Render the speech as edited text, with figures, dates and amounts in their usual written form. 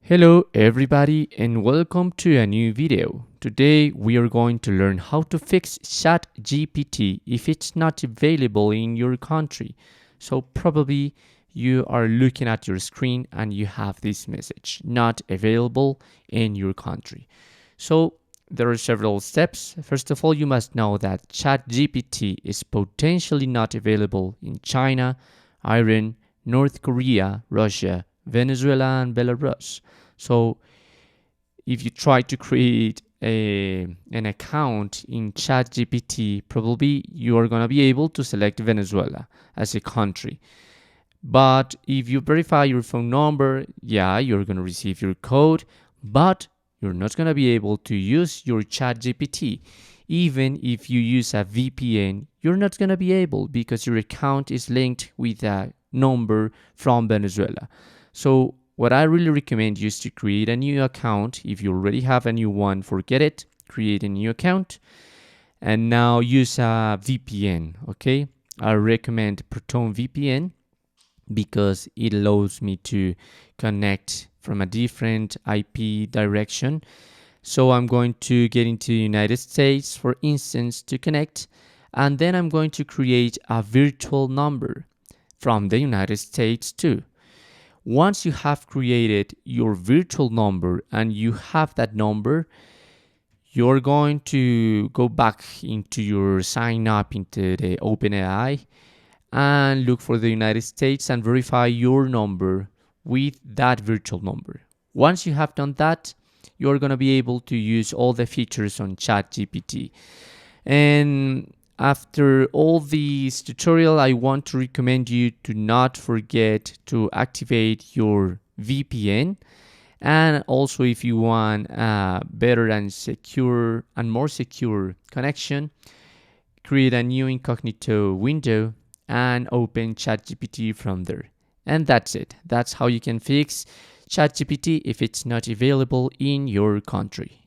Hello everybody and welcome to a new video. Today we are going to learn how to fix ChatGPT if it's not available in your country. So probably you are looking at your screen and you have this message, not available in your country. So there are several steps. First of all, you must know that ChatGPT is potentially not available in China, Iran, North Korea, Russia, Venezuela, and Belarus. So if you try to create an account in ChatGPT, probably you are going to be able to select Venezuela as a country. But if you verify your phone number, yeah, you're going to receive your code, but you're not going to be able to use your ChatGPT. Even if you use a VPN, you're not going to be able because your account is linked with a number from Venezuela. So what I really recommend you is to create a new account. If you already have a new one, forget it. Create a new account and now use a VPN, okay? I recommend Proton VPN because it allows me to connect from a different IP direction. So I'm going to get into the United States, for instance, to connect, and then I'm going to create a virtual number from the United States too. Once you have created your virtual number and you have that number, you're going to go back into your sign up into the OpenAI and look for the United States and verify your number with that virtual number. Once you have done that, you're going to be able to use all the features on ChatGPT. And after all this tutorial, I want to recommend you to not forget to activate your VPN. And also, if you want a better and secure and more secure connection, create a new incognito window and open ChatGPT from there. And that's it. That's how you can fix ChatGPT if it's not available in your country.